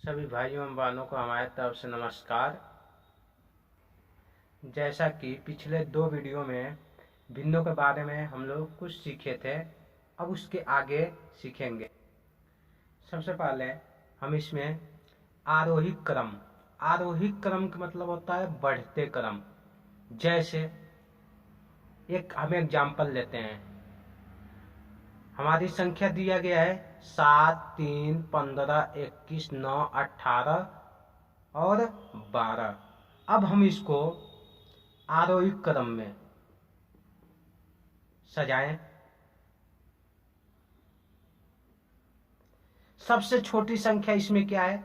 सभी भाइयों एवं बहनों को हमारे तरफ से नमस्कार। जैसा कि पिछले 2 वीडियो में भिन्नों के बारे में हम लोग कुछ सीखे थे, अब उसके आगे सीखेंगे। सबसे पहले हम इसमें आरोही क्रम का मतलब होता है बढ़ते क्रम। जैसे हम एग्जाम्पल लेते हैं। हमारी संख्या दिया गया है 7, 3, 15, 21, 9, 18 और 12। अब हम इसको आरोही क्रम में सजाएं। सबसे छोटी संख्या इसमें क्या है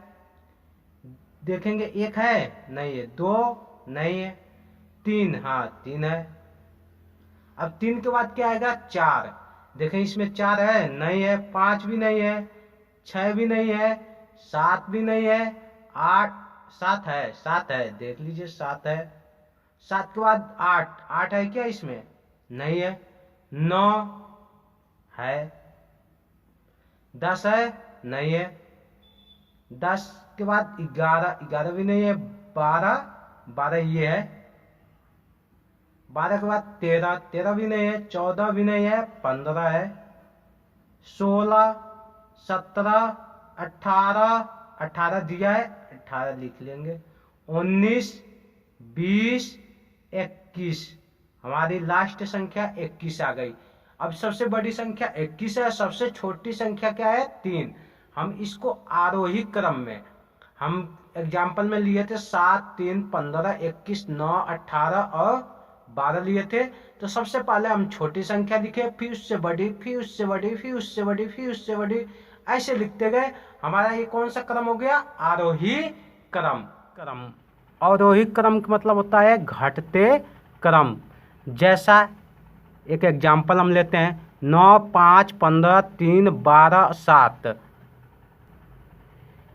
देखेंगे। 1 है? नहीं है। 2 नहीं है। 3, हाँ 3 है। अब 3 के बाद क्या आएगा? 4। देखें इसमें 4 है? नहीं है। 5 भी नहीं है। 6 भी नहीं है। 7 भी नहीं है। 8, 7 है। 7 है, देख लीजिए 7 है। 7 के बाद 8 है क्या इसमें? नहीं है। 9 है। 10 है? नहीं है। 10 के बाद 11 भी नहीं है। 12 ये है। 12 के बाद 13 भी नहीं है। 14 भी नहीं है। 15 है। 16, 17, 18 दिया है, 18 लिख लेंगे। 19, 20, 21। हमारी लास्ट संख्या 21 आ गई। अब सबसे बड़ी संख्या 21 है, सबसे छोटी संख्या क्या है? 3। हम इसको आरोही क्रम में हम एग्जाम्पल में लिए थे 7, 3, 15, 21, 9, 18 और 12 लिए थे। तो सबसे पहले हम छोटी संख्या लिखे, फिर उससे बड़ी, फिर उससे बड़ी, फिर उससे बड़ी, फिर उससे बड़ी, ऐसे लिखते गए। हमारा ये कौन सा क्रम हो गया? आरोही क्रम। आरोही क्रम का मतलब होता है घटते क्रम। जैसा एक एग्जाम्पल हम लेते हैं 9, 5, 15, 3, 12, 7।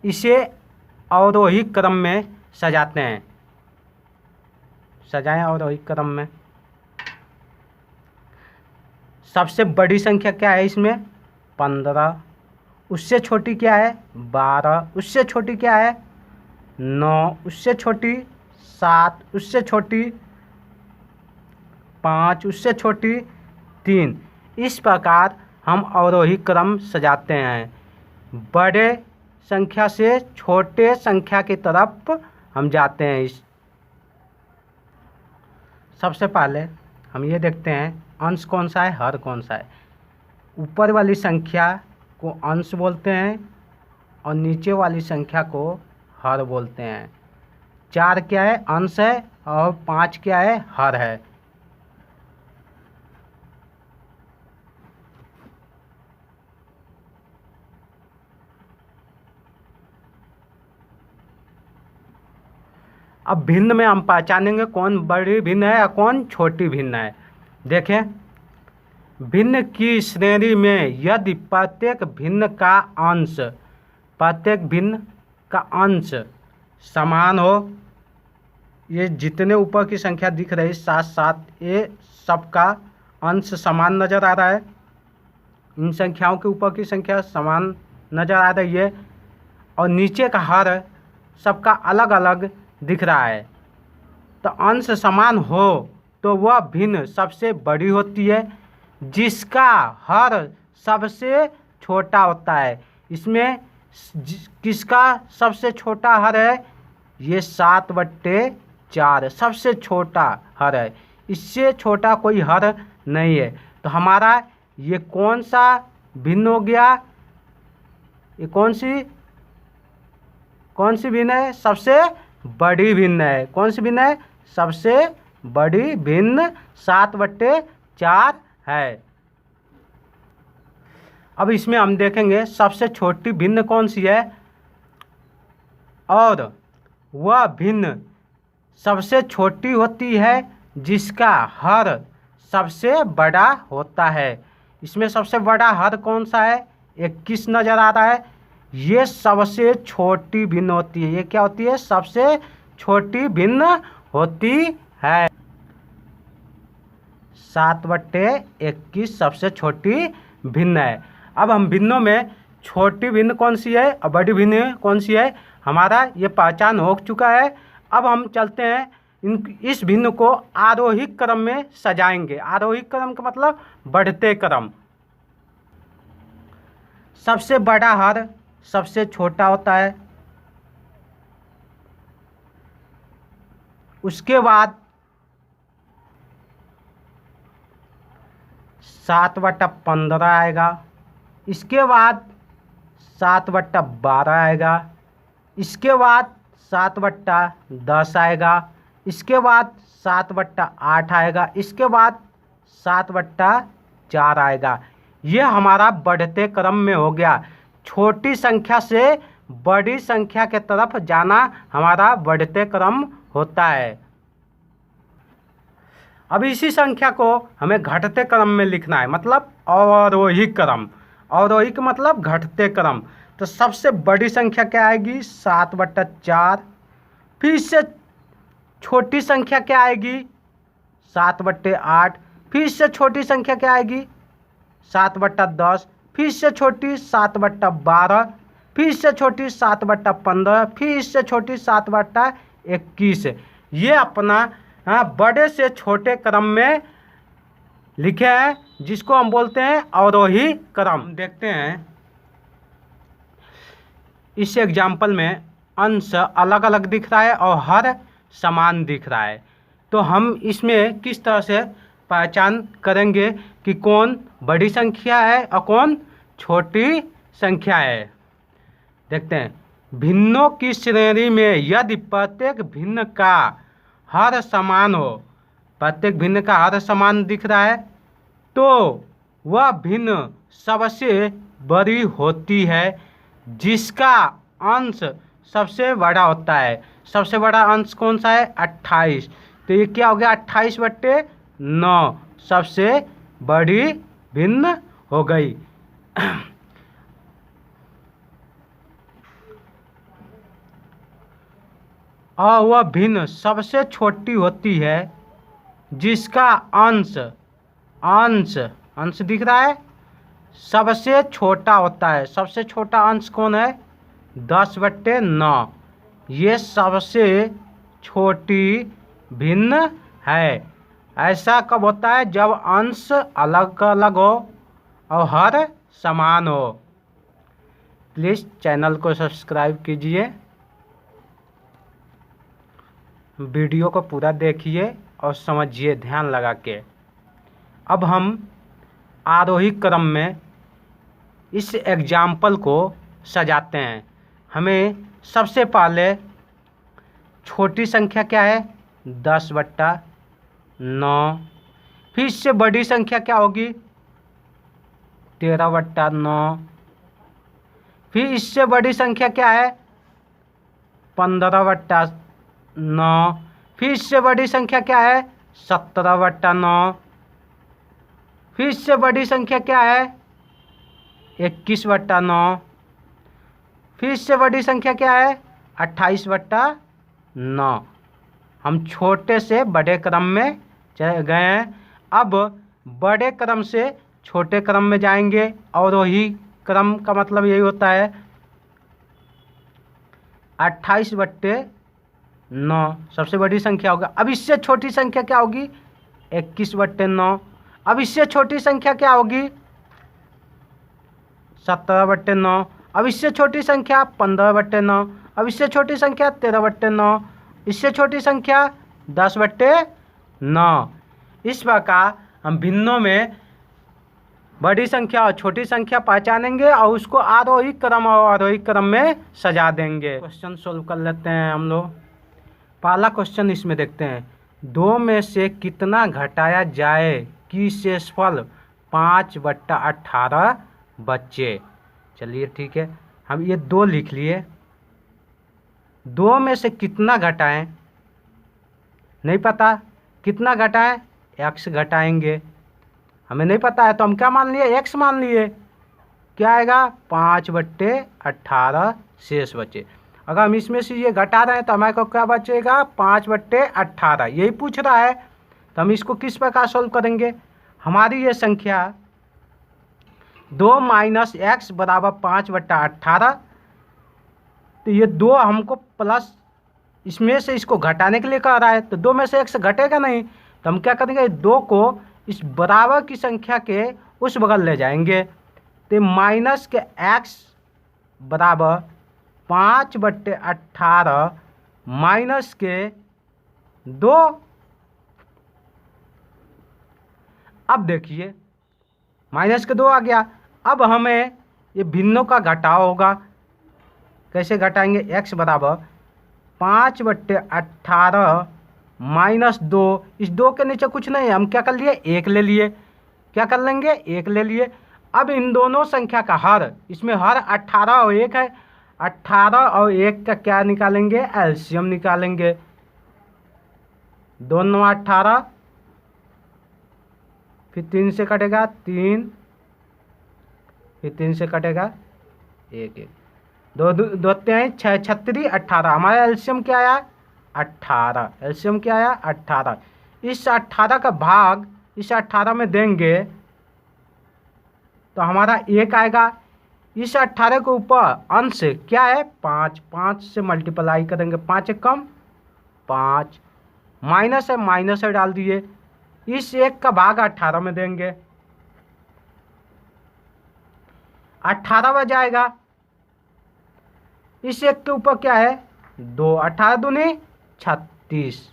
इसे अवरोही क्रम में सजाते हैं। सजाएं अवरोही क्रम में। सबसे बड़ी संख्या क्या है इसमें? 15। उससे छोटी क्या है? 12। उससे छोटी क्या है? 9। उससे छोटी 7। उससे छोटी 5। उससे छोटी 3। इस प्रकार हम अवरोही क्रम सजाते हैं। बड़े संख्या से छोटे संख्या की तरफ हम जाते हैं। सबसे पहले हम ये देखते हैं अंश कौन सा है, हर कौन सा है। ऊपर वाली संख्या को अंश बोलते हैं और नीचे वाली संख्या को हर बोलते हैं। 4 क्या है? अंश है। और 5 क्या है? हर है। अब भिन्न में हम पहचानेंगे कौन बड़ी भिन्न है और कौन छोटी भिन्न है। देखें, भिन्न की श्रेणी में यदि प्रत्येक भिन्न का अंश समान हो, ये जितने ऊपर की संख्या दिख रही 7, 7, ये सबका अंश समान नज़र आ रहा है। इन संख्याओं के ऊपर की संख्या समान नज़र आ रही है और नीचे का हर सबका अलग अलग दिख रहा है। तो अंश समान हो तो वह भिन्न सबसे बड़ी होती है, जिसका हर सबसे छोटा होता है। इसमें किसका सबसे छोटा हर है? ये 7/4 सबसे छोटा हर है। इससे छोटा कोई हर नहीं है। तो हमारा ये कौन सा भिन्न हो गया? ये कौन सी भिन्न है? सबसे बड़ी भिन्न है। कौन सी भिन्न है? सबसे बड़ी भिन्न 7/4 है। अब इसमें हम देखेंगे सबसे छोटी भिन्न कौन सी है, और वह भिन्न सबसे छोटी होती है जिसका हर सबसे बड़ा होता है। इसमें सबसे बड़ा हर कौन सा है? 21 नज़र आ रहा है। ये सबसे छोटी भिन्न होती है। ये क्या होती है? सबसे छोटी भिन्न होती है। 7/21 सबसे छोटी भिन्न है। अब हम भिन्नों में छोटी भिन्न कौन सी है और बड़ी भिन्न कौन सी है, हमारा ये पहचान हो चुका है। अब हम चलते हैं इस भिन्न को आरोही क्रम में सजाएंगे। आरोही क्रम का मतलब बढ़ते क्रम। सबसे बड़ा हर सबसे छोटा होता है, उसके बाद 7/15 आएगा, इसके बाद 7/12 आएगा, इसके बाद 7/10 आएगा, इसके बाद 7/8 आएगा, इसके बाद 7/4 आएगा। ये हमारा बढ़ते क्रम में हो गया। छोटी संख्या से बड़ी संख्या के तरफ जाना हमारा बढ़ते क्रम होता है। अब इसी संख्या को हमें घटते क्रम में लिखना है, मतलब अवरोही क्रम। अवरोही का मतलब घटते क्रम। तो सबसे बड़ी संख्या क्या आएगी, 7/4। फिर इससे छोटी संख्या क्या आएगी, 7/8। फिर इससे छोटी संख्या क्या आएगी, 7/10। फिर इससे छोटी 7/12। फिर इससे छोटी 7/15। फिर इससे छोटी 7/21। ये अपना बड़े से छोटे क्रम में लिखे हैं, जिसको हम बोलते हैं अवरोही क्रम। देखते हैं इस एग्जाम्पल में अंश अलग अलग दिख रहा है और हर समान दिख रहा है। तो हम इसमें किस तरह से पहचान करेंगे कि कौन बड़ी संख्या है और कौन छोटी संख्या है। देखते हैं, भिन्नों की श्रेणी में यदि प्रत्येक भिन्न का हर समान हो, प्रत्येक भिन्न का हर समान दिख रहा है, तो वह भिन्न सबसे बड़ी होती है जिसका अंश सबसे बड़ा होता है। सबसे बड़ा अंश कौन सा है, 28। तो ये क्या हो गया, 28/9 सबसे बड़ी भिन्न हो गई। और वह भिन्न सबसे छोटी होती है जिसका अंश अंश अंश दिख रहा है सबसे छोटा होता है। सबसे छोटा अंश कौन है, 10/9। ये सबसे छोटी भिन्न है। ऐसा कब होता है, जब अंश अलग अलग हो और हर समान हो। प्लीज़ चैनल को सब्सक्राइब कीजिए, वीडियो को पूरा देखिए और समझिए ध्यान लगा के। अब हम आरोही क्रम में इस एग्जाम्पल को सजाते हैं। हमें सबसे पहले छोटी संख्या क्या है, 10/9। फिर इससे बड़ी संख्या क्या होगी, 13/9। फिर इससे बड़ी संख्या क्या है, 15/9। फिर इससे बड़ी संख्या क्या है, 17/9। फिर इससे बड़ी संख्या क्या है, 21/9। फिर इससे बड़ी संख्या क्या है, 28/9। हम छोटे से बड़े क्रम में चले गए हैं। अब बड़े क्रम से छोटे क्रम में जाएंगे। अवरोही क्रम का मतलब यही होता है 28/9 सबसे बड़ी संख्या होगा। अब इससे छोटी संख्या क्या होगी, 21/9। अब इससे छोटी संख्या क्या होगी, 17/9। अब इससे छोटी संख्या 15/9। अब इससे छोटी संख्या 13/9। इससे छोटी संख्या 10/9। इस प्रकार हम भिन्नों में बड़ी संख्या और छोटी संख्या पहचानेंगे और उसको आरोही क्रम और आरोही क्रम में सजा देंगे। क्वेश्चन सोल्व कर लेते हैं हम लोग। पहला क्वेश्चन इसमें देखते हैं, 2 में से कितना घटाया जाए कि शेषफल 5/18 बचे। चलिए ठीक है, हम ये 2 लिख लिए। 2 में से कितना घटाएं, नहीं पता कितना घटाएं, x घटाएंगे। हमें नहीं पता है तो हम क्या मान लिए, x मान लिए। क्या आएगा, 5/18 शेष बचे। अगर हम इसमें से ये घटा रहे हैं तो हमारे को क्या बचेगा, 5/18। यही पूछ रहा है तो हम इसको किस प्रकार सोल्व करेंगे। हमारी ये संख्या 2 माइनस एक्स बराबर 5/18। तो ये 2 हमको प्लस इसमें से इसको घटाने के लिए कह रहा है, तो 2 में से एक्स घटेगा नहीं, तो हम क्या करेंगे, 2 को इस बराबर की संख्या के उस बगल ले जाएंगे। तो माइनस के एक्स बराबर 5/18 माइनस के 2। अब देखिए माइनस के 2 आ गया। अब हमें ये भिन्नों का घटाव होगा। कैसे घटाएंगे, x बराबर 5/18 माइनस 2। इस 2 के नीचे कुछ नहीं है, हम क्या कर लिए, 1 ले लिए। क्या कर लेंगे, 1 ले लिए। अब इन दोनों संख्या का हर, इसमें हर 18 और 1 है, 18 और 1 का क्या निकालेंगे, एलसीएम निकालेंगे। 2 9 18, फिर 3 से कटेगा 3, फिर 3 से कटेगा 1 1, 2 2 3 6 36 18। हमारा एलसीएम क्या आया, 18। एलसीएम क्या आया, 18। इस 18 का भाग इस 18 में देंगे तो हमारा 1 आएगा। इस 18 के ऊपर अंश क्या है, 5, 5 से मल्टीप्लाई करेंगे, 5 कम 5, माइनस है, माइनस है डाल दिए। इस 1 का भाग 18 में देंगे, 18 बच जाएगा। इस 1 के ऊपर क्या है, 2, 18 दूनी 36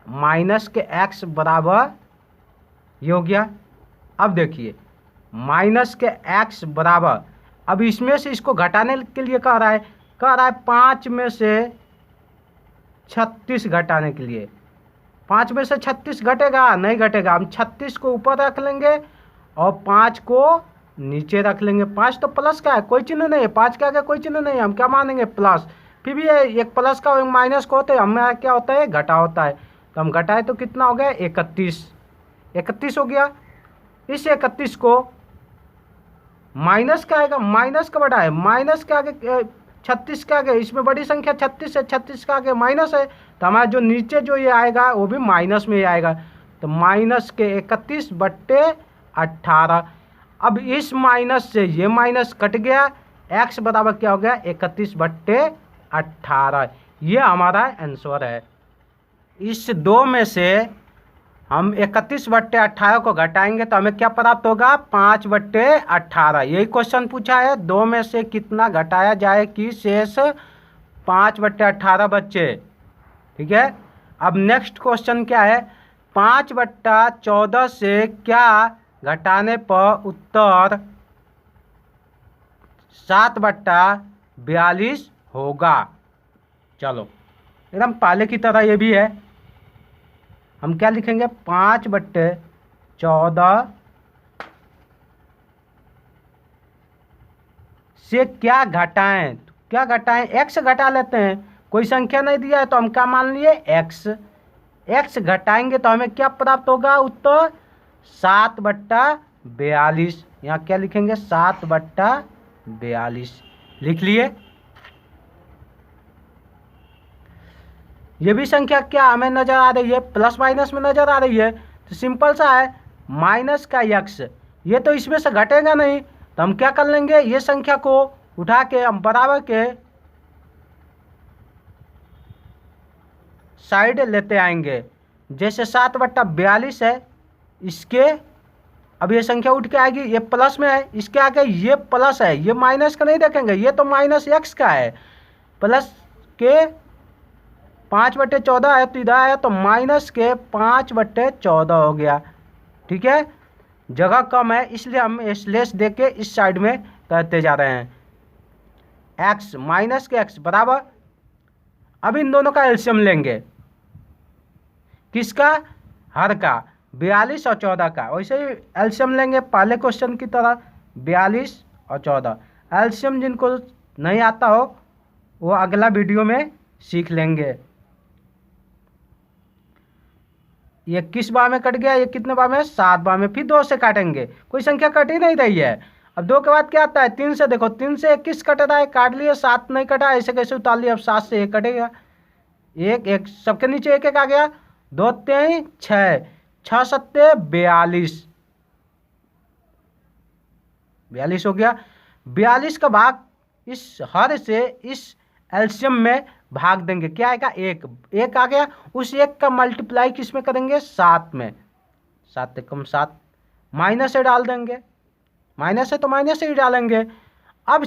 माइनस के x बराबर ये हो गया। अब देखिए माइनस के x बराबर, अब इसमें से इसको घटाने के लिए कह रहा है, 5 में से 36 घटाने के लिए। 5 में से 36 घटेगा, नहीं घटेगा। हम 36 को ऊपर रख लेंगे और 5 को नीचे रख लेंगे। 5 तो प्लस का है, कोई चिन्ह नहीं है, 5 का आगे कोई चिन्ह नहीं है, हम क्या मानेंगे, प्लस। फिर भी ये एक प्लस का और एक माइनस का होता है, हमें क्या होता है, घटा होता है। तो हम घटाए तो कितना हो गया, 31, 31 हो गया। इस 31 को माइनस का आएगा, माइनस का बड़ा है, माइनस के आगे 36 का आगे, इसमें बड़ी संख्या 36 है, 36 का आगे माइनस है, तो हमारा जो नीचे जो ये आएगा वो भी माइनस में ही आएगा। तो माइनस के 31/18। अब इस माइनस से ये माइनस कट गया, x बराबर क्या हो गया, 31/18। ये हमारा आंसर है। इस 2 में से हम 31/18 को घटाएंगे तो हमें क्या प्राप्त होगा, 5/18। यही क्वेश्चन पूछा है, 2 में से कितना घटाया जाए कि शेष 5/18 बचे। ठीक है। अब नेक्स्ट क्वेश्चन क्या है, 5/14 से क्या घटाने पर उत्तर 7/42 होगा। चलो एकदम पहले की तरह ये भी है, हम क्या लिखेंगे, 5/14 से क्या घटाएं, क्या घटाएं, x घटा लेते हैं। कोई संख्या नहीं दिया है तो हम क्या मान लिए, x घटाएंगे तो हमें क्या प्राप्त होगा, उत्तर 7/42। यहाँ क्या लिखेंगे, 7/42 लिख लिए। ये भी संख्या क्या हमें नजर आ रही है, प्लस माइनस में नजर आ रही है, तो सिंपल सा है, माइनस का x, ये तो इसमें से घटेगा नहीं, तो हम क्या कर लेंगे, ये संख्या को उठा के हम बराबर के साइड लेते आएंगे। जैसे 7/42 है, इसके अब ये संख्या उठ के आएगी, ये प्लस में है, इसके आगे ये प्लस है, ये माइनस का नहीं देखेंगे, ये तो माइनस x का है, प्लस के 5/14 है, तो इधर आया तो माइनस के 5/14 हो गया। ठीक है, जगह कम है इसलिए हम स्लेश दे के इस साइड में करते जा रहे हैं। x माइनस के x बराबर, अब इन दोनों का एलसीएम लेंगे, किसका, हर का, 42 और 14 का। वैसे ही एलसीएम लेंगे पहले क्वेश्चन की तरह, 42 और 14। एलसीएम जिनको नहीं आता हो वो अगला वीडियो में सीख लेंगे। ये किस बार में कट गया, ये कितने बार में, 7 बार में। फिर 2 से काटेंगे, कोई संख्या कट ही नहीं रही है। अब 2 के बाद क्या आता है, 3 से, देखो 3 से 21 कट रहा है, काट लिए, 7 नहीं कटा, ऐसे कैसे उतार लिया। अब 7 से 1 कटेगा, 1 1 सबके नीचे 1 1 आ गया, 2 3 6, 6 7 42, 42 हो गया। 42 का भाग इस हर से इस एलसीएम में भाग देंगे, क्या आएगा? एक। एक आ गया, उस एक का मल्टीप्लाई किस में करेंगे? 7 में। 7 एकम 7, माइनस से डाल देंगे, माइनस है तो माइनस से ही डालेंगे। अब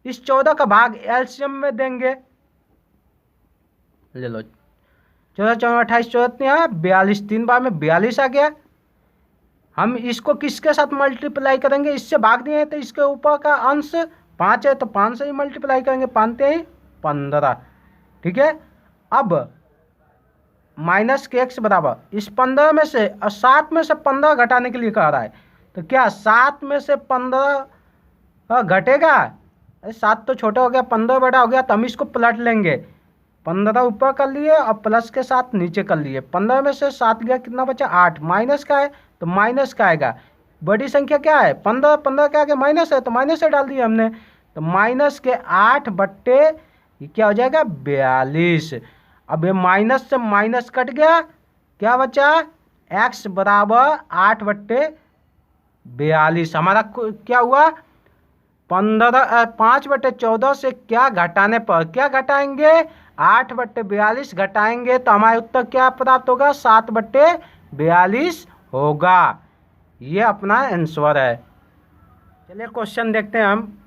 इस 14 का भाग एलसीएम में देंगे, ले लो 14 14 28 14 42, 3 बार में 42 आ गया। हम इसको किसके साथ मल्टीप्लाई करेंगे? इससे भाग दिए तो इसके ऊपर का अंश 5 है तो 5 से ही मल्टीप्लाई करेंगे, 5 ही 15, ठीक है। अब माइनस के x बराबर इस 15 में से और 7 में से 15 घटाने के लिए कह रहा है, तो क्या 7 में से 15 घटेगा? 7 तो छोटा हो गया, 15 बड़ा हो गया, तो हम इसको पलट लेंगे। 15 ऊपर कर लिए और प्लस के साथ नीचे कर लिए। 15 में से 7 गया, कितना बचा? 8। माइनस का है तो माइनस का आएगा। बड़ी संख्या क्या है? 15। 15 के आगे माइनस है तो माइनस से डाल दिया हमने, तो माइनस के 8 बट्टे ये क्या हो जाएगा? 42। अब ये माइनस से माइनस कट गया, क्या बचा? x बराबर 8 बट्टे 42। हमारा क्या हुआ? 5 बट्टे 14 से क्या घटाने पर, क्या घटाएंगे? 8 बट्टे 42 घटाएंगे तो हमारे उत्तर क्या प्राप्त होगा? 7 बट्टे 42 होगा। ये अपना आंसर है। चलिए क्वेश्चन देखते हैं हम।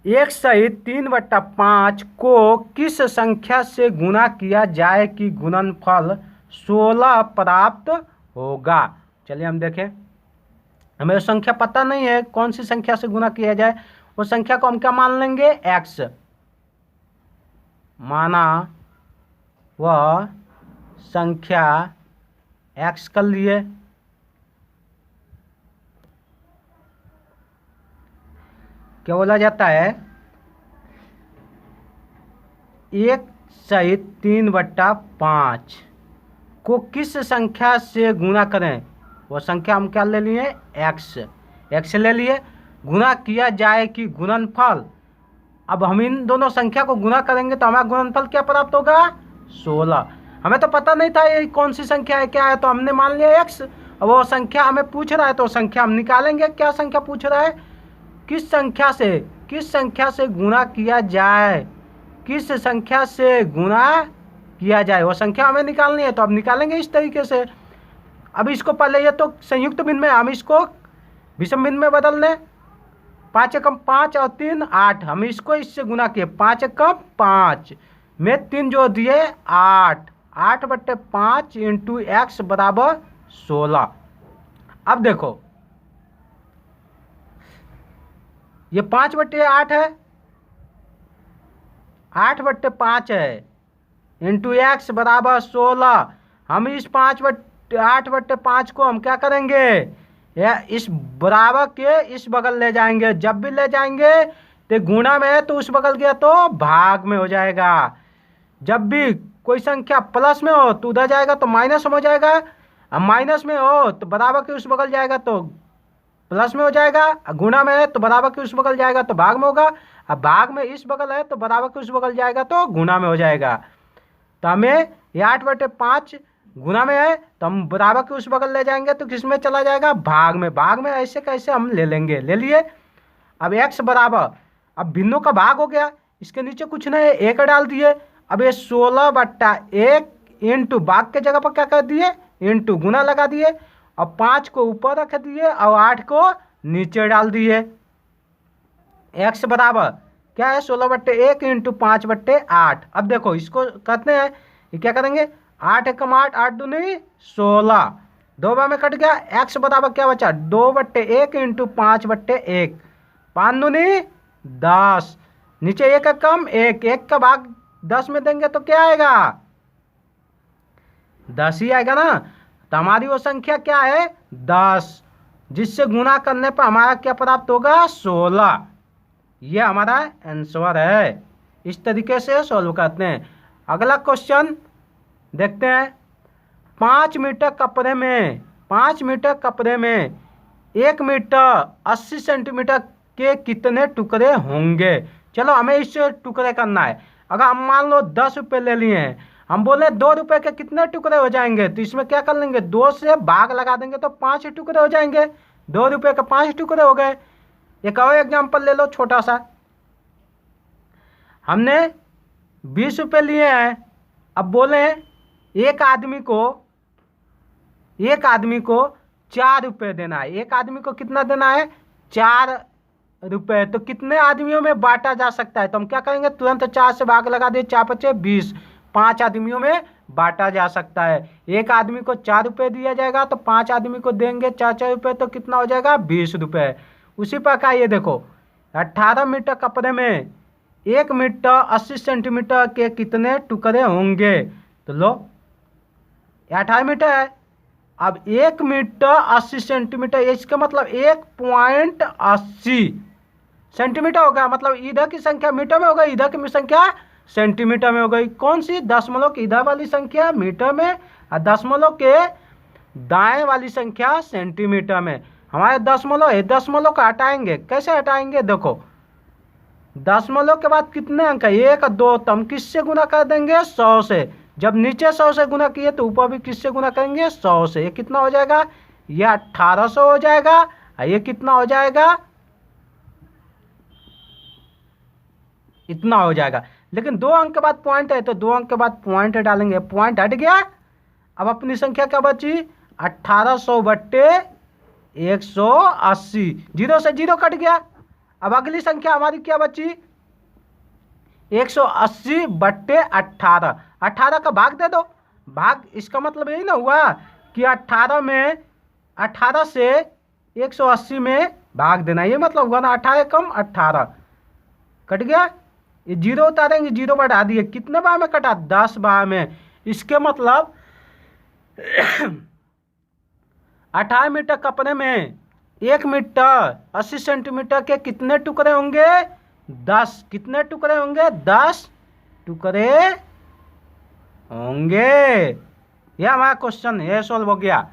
1 सहित 3/5 को किस संख्या से गुणा किया जाए कि गुणनफल 16 प्राप्त होगा? चलिए हम देखें। हमें संख्या पता नहीं है कौन सी संख्या से गुणा किया जाए, वो संख्या को हम क्या मान लेंगे? x माना, वह संख्या x कर लिए। क्या बोला जाता है? 1 सहित 3/5 को किस संख्या से गुणा करें, वो संख्या हम क्या ले लिए? x ले लिए। गुणा किया जाए कि गुणनफल, अब हम इन दोनों संख्या को गुणा करेंगे तो हमारा गुणनफल क्या प्राप्त होगा? 16। हमें तो पता नहीं था ये कौन सी संख्या है, क्या है, तो हमने मान लिया x। अब वो संख्या हमें पूछ रहा है तो संख्या हम निकालेंगे। क्या संख्या पूछ रहा है? किस संख्या से गुणा किया जाए, किस संख्या से गुणा किया जाए, वो संख्या हमें निकालनी है, तो अब निकालेंगे इस तरीके से। अब इसको पहले, ये तो संयुक्त भिन्न में, हम इसको विषम भिन्न में बदल लें। 5 एकम 5 और 3 8, हम इसको इससे गुणा किए। 5 एकम 5 में 3 जो दिए 8, 8 बट्टे 5 इंटू x बराबर 16। अब देखो ये 5 बट्टे 8 है, 8 बट्टे 5 है, इंटू x बराबर 16। हम इस 8 बट्टे 5 को हम क्या करेंगे? या इस बराबर के इस बगल ले जाएंगे। जब भी ले जाएंगे तो गुणा में है तो उस बगल गया तो भाग में हो जाएगा। जब भी कोई संख्या प्लस में हो तो उधर जाएगा तो माइनस में हो जाएगा, और माइनस में हो तो बराबर के उस बगल जाएगा तो प्लस में हो जाएगा, गुणा में है तो बराबर के उस बगल जाएगा तो भाग में होगा, अब भाग में इस बगल है तो बराबर के उस बगल जाएगा तो गुणा में हो जाएगा। तो हमें ये 8 बटे 5 गुणा में है तो हम बराबर के उस बगल ले जाएंगे तो किस में चला जाएगा? भाग में। भाग में ऐसे कैसे हम ले लेंगे, ले लिए। अब x बराबर, अब भिन्नों का भाग हो गया, इसके नीचे कुछ नहीं है, 1 डाल दिए। अब ये 16/1 इंटू भाग के जगह पर क्या कर दिए? इंटू, गुना लगा दिए, और 5 को ऊपर रख दिए और 8 को नीचे डाल दिए। x बराबर क्या है? 16/1 इंटू 5/8। अब देखो इसको कहते हैं, ये क्या करेंगे? 8 एकम 8, 8 दूनी 16, 2 बार में कट गया। x बराबर क्या बचा? 2/1 इंटू 5/1, 5 दूनी 10, नीचे 1 एकम 1, 1 का भाग 10 में देंगे तो क्या आएगा? 10 ही आएगा ना। तो हमारी वो संख्या क्या है? 10, जिससे गुणा करने पर हमारा क्या प्राप्त होगा? 16। ये हमारा आंसर है। इस तरीके से सॉल्व करते हैं। अगला क्वेश्चन देखते हैं। 5 मीटर कपड़े में 1 मीटर 80 सेंटीमीटर के कितने टुकड़े होंगे? चलो हमें इससे टुकड़े करना है। अगर हम मान लो 10 रुपये ले लिए हैं, हम बोले 2 रुपये के कितने टुकड़े हो जाएंगे, तो इसमें क्या कर लेंगे? 2 से भाग लगा देंगे तो 5 टुकड़े हो जाएंगे। ₹2 के 5 टुकड़े हो गए। एक और एग्जाम्पल ले लो छोटा सा। हमने ₹20 लिए हैं, अब बोले एक आदमी को ₹4 देना है। एक आदमी को कितना देना है? ₹4। तो कितने आदमियों में बांटा जा सकता है? तो हम क्या करेंगे, तुरंत 4 से भाग लगा दे, 4 पचे 20, 5 आदमियों में बांटा जा सकता है। एक आदमी को ₹4 दिया जाएगा तो 5 आदमी को देंगे 4-4 तो कितना हो जाएगा? ₹20। उसी प्रकार ये देखो 18 मीटर कपड़े में 1 मीटर 80 सेंटीमीटर के कितने टुकड़े होंगे? तो लो 18 मीटर है। अब 1 मीटर 80 सेंटीमीटर, इसका मतलब 1.80 सेंटीमीटर होगा। मतलब इधर की संख्या मीटर में होगा, इधर की संख्या सेंटीमीटर में हो गई। कौन सी? दशमलव की इधर वाली संख्या मीटर में और दशमलव के दाएं वाली संख्या सेंटीमीटर में। हमारे दशमलव है, दशमलव को हटाएंगे। कैसे हटाएंगे? देखो दशमलव के बाद कितने अंक है? 1 2, तो हम किससे गुना कर देंगे? 100 से। जब नीचे 100 से गुना किए तो ऊपर भी किससे गुना करेंगे? 100 से। ये कितना हो जाएगा? ये 1800 हो जाएगा। और ये कितना हो जाएगा? इतना हो जाएगा। लेकिन 2 अंक के बाद पॉइंट है तो 2 अंक के बाद पॉइंट डालेंगे, पॉइंट हट गया। अब अपनी संख्या क्या बची? 1800/180। 0 से 0 कट गया। अब अगली संख्या हमारी क्या बची? 180/18। 18 का भाग दे दो। भाग, इसका मतलब यही ना हुआ कि 18 से 180 में भाग देना। ये मतलब हुआ ना 18 कम 18 कट गया। ये 0 उतारेंगे, 0 बढ़ा दिए, कितने बार में कटा? 10 बार में। इसके मतलब 18 मीटर कपड़े में 1 मीटर 80 सेंटीमीटर के कितने टुकड़े होंगे? 10। कितने टुकड़े होंगे? 10 टुकड़े होंगे। यह हमारा क्वेश्चन है, सोल्व हो गया।